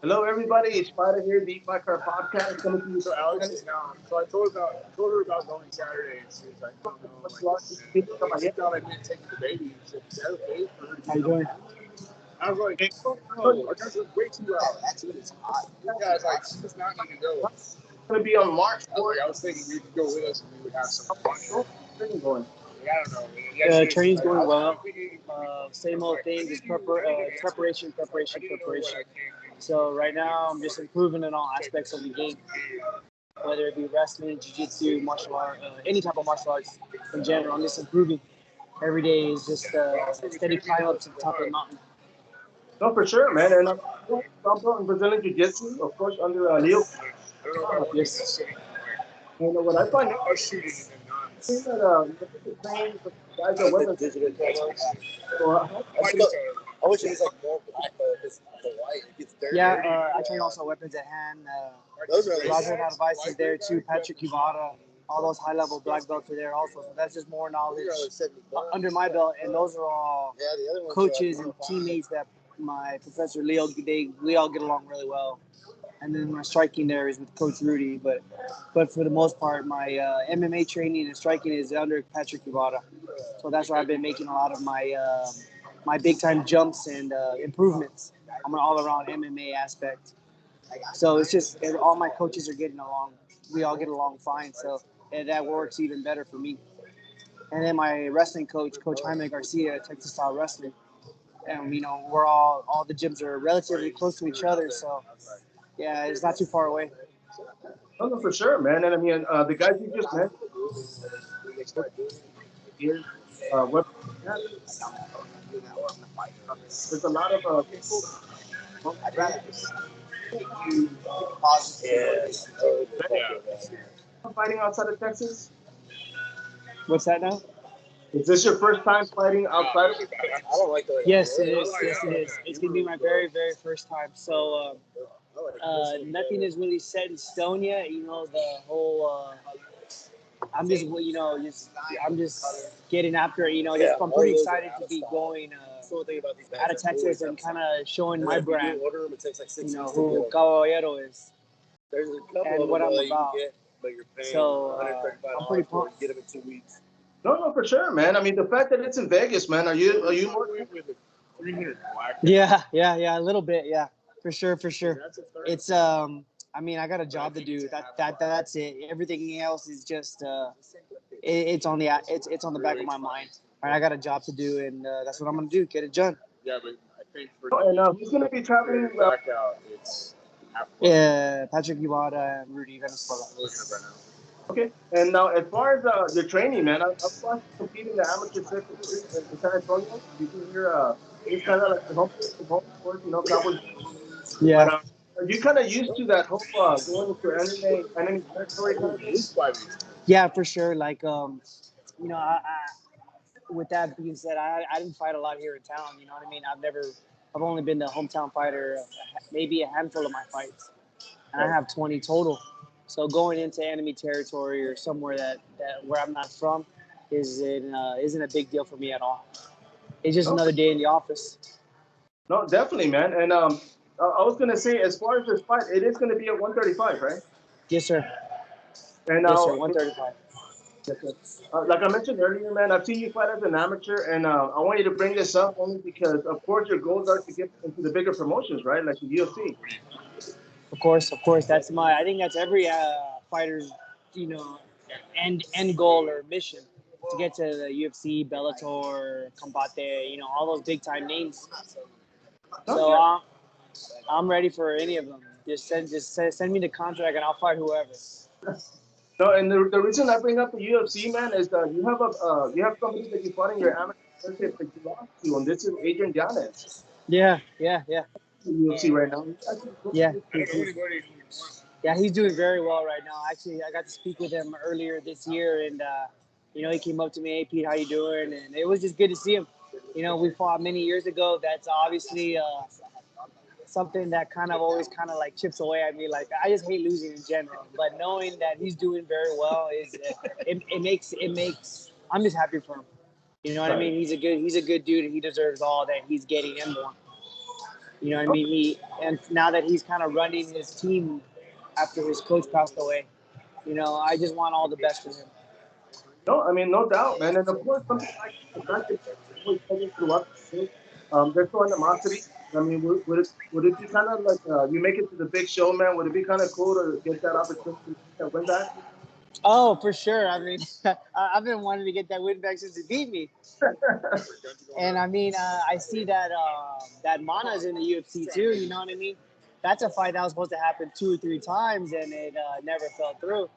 Hello, everybody. It's sPidA here, the My Car Podcast. Coming to you. So Alex is now. So told her about going Saturday, and she was like, "No, no." Like, she thought I meant taking the baby. She said, "Is that okay for her to How you doing? I was like, "Oh no, our guys look way too loud. Actually, it's hot." You guys like, she does not need to go. It's going to be on March I 4th. was thinking you could go with us, and we would have some fun. Going. I don't know. Yeah, Training's going well. Same old thing, just preparation. So right now, I'm just improving in all aspects of the game, whether it be wrestling, jiu-jitsu, martial art, any type of martial arts in general. I'm just improving. Every day is just a steady climb up to the top of the mountain. No, for sure, man. And I'm in Brazilian Jiu Jitsu, of course, under Leo. Yes. And what I find out Us shooting is that train for guys that weapons. I wish it was like more black, but if it's the white, it gets dirty. Yeah, I train also weapons at hand. Those are Roger Advice is there too. Patrick Caballero, all those high-level black belts are there also. So that's just more knowledge under my belt, and those are all coaches and teammates that my professor Leo. We all get along really well. And then my striking there is with Coach Rudy, but for the most part, my MMA training and striking is under Patrick Caballero. So that's where I've been making a lot of my my big time jumps and improvements. I'm an all around MMA aspect. So it's just all my coaches are getting along. We all get along fine. So that works even better for me. And then my wrestling coach, Coach Jaime Garcia, Texas Style Wrestling. And we're all the gyms are relatively close to each other. So yeah, it's not too far away. No, for sure, man. And I mean, the guys you just mentioned here, weapons. There's a lot of people fighting outside of Texas. What's that now? Is this your first time fighting outside of Texas? I don't like the. Yes, it is. Yes, it is. It's gonna be my very, very first time. So nothing is really set in stone yet. The whole. I'm just, I'm just getting after it. I'm pretty excited to be going out of Texas and kind of showing my brand. Who Caballero is. There's a couple and of what them I'm that you about. can get, but you're paying So I'm pretty $135 pumped. to get them in 2 weeks. No, for sure, man. I mean, the fact that it's in Vegas, man. Are you more? with the 300 black. Yeah, a little bit, yeah, for sure. It's I mean, I got a job to do. That's it. Everything else is just it's on the back of my mind. All right, I got a job to do, and that's what I'm gonna do. Get it done. Yeah, but I think for And who's going to be traveling? blackout, it's Yeah, Patrick Iwata and Rudy Venezuela. Okay. And now, as far as your training, man, I've watched you compete in the amateur circuit in San Antonio. You can hear it's kind of like the home sport, Cowboys. Yeah. But are you kind of used to that whole going into enemy territory? Yeah, for sure. Like I with that being said, I didn't fight a lot here in town. You know what I mean? I've only been the hometown fighter, maybe a handful of my fights, and I have 20 total. So going into enemy territory or somewhere that where I'm not from isn't a big deal for me at all. It's just another day in the office. No, definitely, man. And I was gonna say, as far as this fight, it is gonna be at 135, right? Yes, sir. And Yes, sir. 135. like I mentioned earlier, man, I've seen you fight as an amateur, and I want you to bring this up only because, of course, your goals are to get into the bigger promotions, right? Like the UFC. Of course. I think that's every fighter's, end goal or mission to get to the UFC, Bellator, Combate, all those big time names. So I'm ready for any of them. Just send me the contract and I'll fight whoever. No, and the reason I bring up the UFC, man, is that you have somebody that you fought in your amateur circuit that you lost to, and this is Adrian Yanez. Yeah. The UFC right now. Yeah, he's doing very well right now. Actually, I got to speak with him earlier this year, and he came up to me, "Hey Pete, how you doing?" And it was just good to see him. We fought many years ago. That's obviously something that kind of always kind of like chips away at me. Like I just hate losing in general, but knowing that he's doing very well is it makes I'm just happy for him. You know what I mean? He's a good dude, and he deserves all that he's getting and more. You know what I mean? And now that he's kind of running his team after his coach passed away, you know, I just want all the best for him. No, I mean, no doubt, man. And of course, something like the fact that you always tell us throughout the game, there's no animosity. I mean, would it be kind of like you make it to the big show, man? Would it be kind of cool to get that opportunity to get that win back? Oh, for sure. I mean, I've been wanting to get that win back since he beat me. And I mean, I see that that Mana's in the UFC too. You know what I mean? That's a fight that was supposed to happen 2 or 3 times, and it never fell through.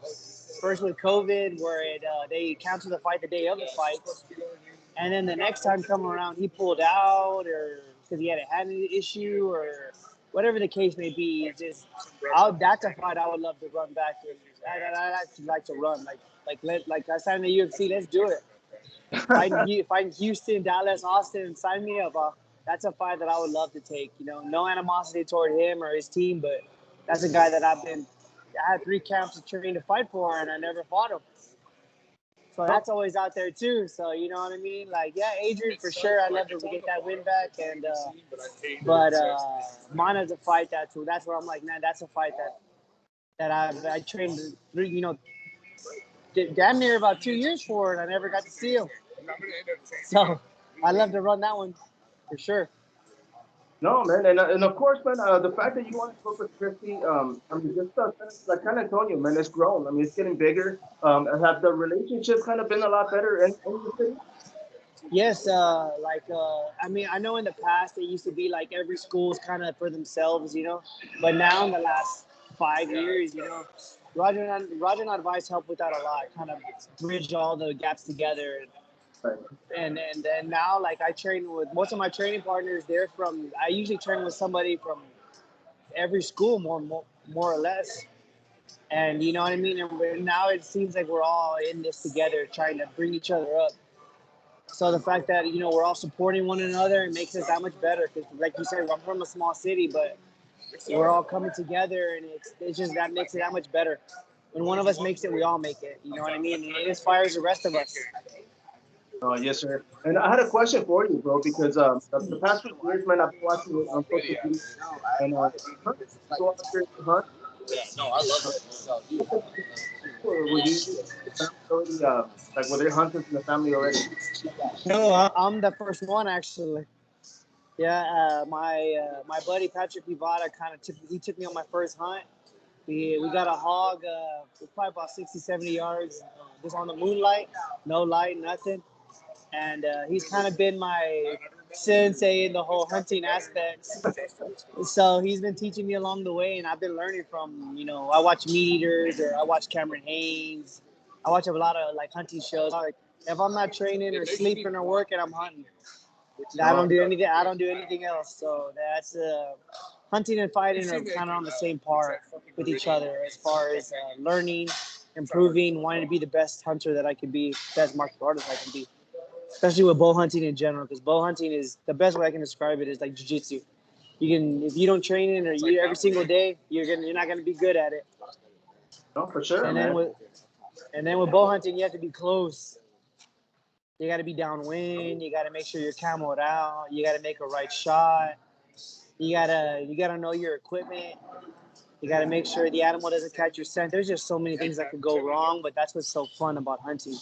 First with COVID, where they canceled the fight the day of the fight, and then the next time coming around, he pulled out, or because he had a hand issue, or whatever the case may be. It's just, that's a fight I would love to run back. I'd actually like to run, like I signed in the UFC. Let's do it. Fighting Houston, Dallas, Austin, sign me up. That's a fight that I would love to take. You know, no animosity toward him or his team, but that's a guy that I had 3 camps to train to fight for, and I never fought him. So that's always out there too. So you know what I mean? Like, yeah, Adrian for sure. I'd love to get that win back, and but Mana's a fight that's where I'm like, man, that's a fight that I trained, you know, damn near about 2 years for, and I never got to see him. So I love to run that one for sure. No, man, and of course, man, the fact that you want to Corpus Christi, I mean, just like San Antonio, man, it's grown. I mean, it's getting bigger. Have the relationships kind of been a lot better in the city? Yes, I mean, I know in the past it used to be like every school's kind of for themselves, you know, but now in the last 5 years, you know, Roger and Advice helped with that a lot, kind of bridge all the gaps together. Right. And now, like, I train with most of my training partners. I usually train with somebody from every school, more or less. And you know what I mean? And now it seems like we're all in this together, trying to bring each other up. So the fact that, you know, we're all supporting one another, it makes us that much better. Because like you said, I'm from a small city, but we're all coming together, and it's just that makes it that much better. When one of us makes it, we all make it. You know what I mean? And it inspires the rest of us. Yes, sir. And I had a question for you, bro, because the past few years, man, I've been watching it on social media, and go out there to hunt. No, I love it. Or were you already, like, were there hunters in the family already? No, I'm the first one actually. Yeah, my buddy Patrick Ivada took me on my first hunt. We got a hog, probably about 60, 70 yards, just on the moonlight, no light, nothing. And he's kind of been my sensei in the whole hunting aspects. So he's been teaching me along the way, and I've been learning from, you know, I watch Meat Eaters, or I watch Cameron Haynes. I watch a lot of like hunting shows. Like, if I'm not training or sleeping or working, I'm hunting. I don't do anything. I don't do anything else. So that's hunting and fighting are kind of on the same par with each other as far as learning, improving, wanting to be the best hunter that I can be, best martial artist I can be. Especially with bow hunting in general, because bow hunting is the best way I can describe it is like jiu-jitsu. You can, if you don't train it every single day, you're not gonna be good at it. No, for sure, And man. then with bow hunting, you have to be close. You got to be downwind. You got to make sure you're camoed out. You got to make a right shot. You gotta know your equipment. You got to make sure the animal doesn't catch your scent. There's just so many things that could go wrong, but that's what's so fun about hunting.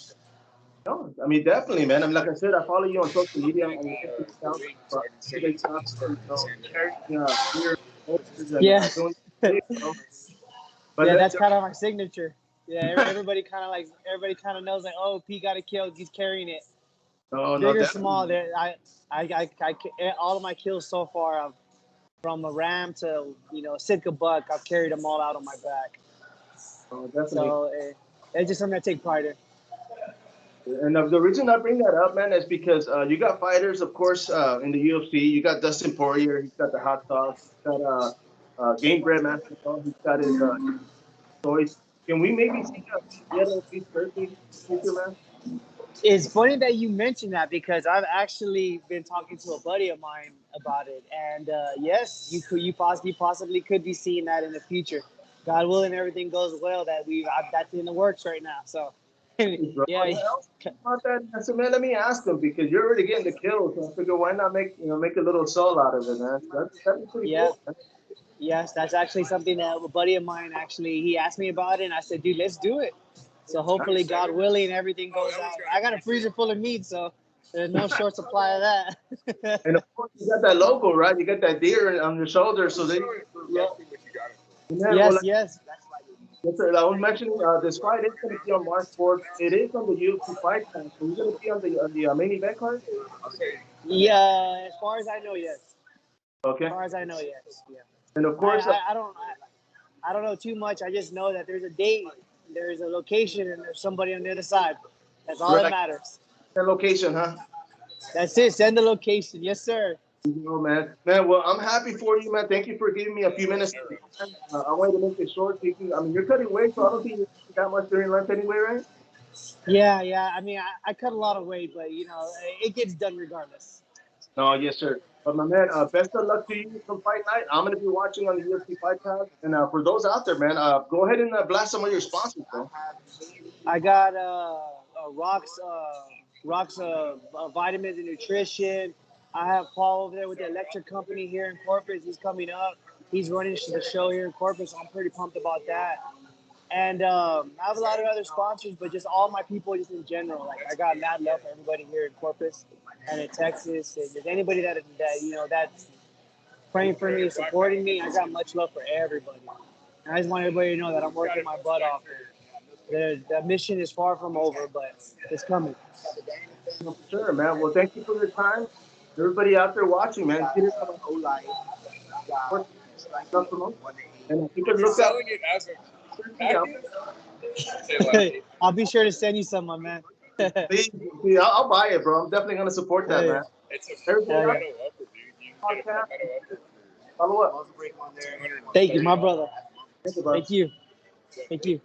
No, I mean, definitely, man. I mean, like I said, I follow you on social media. I mean, Yeah. But Yeah, that's kind of our signature. Yeah, everybody kind of knows, like, oh, P got a kill, he's carrying it. no, Big or small, all of my kills so far, from a ram to, you know, Sitka buck, I've carried them all out on my back. Oh, definitely. So it's just something I take pride in. And the reason I bring that up, man, is because you got fighters, of course, in the UFC. You got Dustin Poirier. He's got the hot sauce. He's got Game Bread Master. He's got his toys. Can we maybe see a yellow piece jersey future, man? It's funny that you mentioned that, because I've actually been talking to a buddy of mine about it, and yes, you possibly could be seeing that in the future. God willing, everything goes well. That's in the works right now. So Bro. Yeah. About that? I said, man, let me ask him because you're already getting the kills. So I figure why not make make a little soul out of it, man. That'd be pretty Yeah. cool. Man. Yes, that's actually something that a buddy of mine actually he asked me about it, and I said, dude, let's do it. So hopefully, God willing, everything goes out. I got a freezer full of meat, so there's no short supply of that. And of course, you got that logo, right? You got that deer on your shoulder, so they. Yeah. Man, well, Yes, yes. yes, sir. I was mentioning this fight is going to be on March 4th. It is on the UFC Fight Pass. So you're going to be on the main event card. Yeah, as far as I know, yes. Okay. As far as I know, yes. Yeah. And of course, I don't know too much. I just know that there's a date, there's a location, and there's somebody on the other side. That's all that matters. the location, huh? That's it. Send the location. Yes, sir. Man. Man, well, I'm happy for you, man. Thank you for giving me a few minutes. I wanted to make it short. I mean, you're cutting weight, so I don't think you eat that much during lunch anyway, right? Yeah, yeah. I mean, I cut a lot of weight, but it gets done regardless. No, yes, sir. But my man, best of luck to you from Fight Night. I'm gonna be watching on the UFC Fight Pass, and for those out there, man, go ahead and blast some of your sponsors, bro. I got Rocks vitamins and nutrition. I have Paul over there with the electric company here in Corpus. He's coming up. He's running the show here in Corpus. So I'm pretty pumped about that. And I have a lot of other sponsors, but just all my people just in general. Like I got mad love for everybody here in Corpus and in Texas. And if anybody that's praying for me, supporting me, I got much love for everybody. And I just want everybody to know that I'm working my butt off. The mission is far from over, but it's coming. Sure, man. Well, thank you for your time. Everybody out there watching, man. Peter Caballero, and you can look up. I'll be sure to send you some, my man. Please, I'll buy it, bro. I'm definitely gonna support that, man. Everybody else, follow up. Thank you, my brother. Thank you, bro. Thank you. Thank you.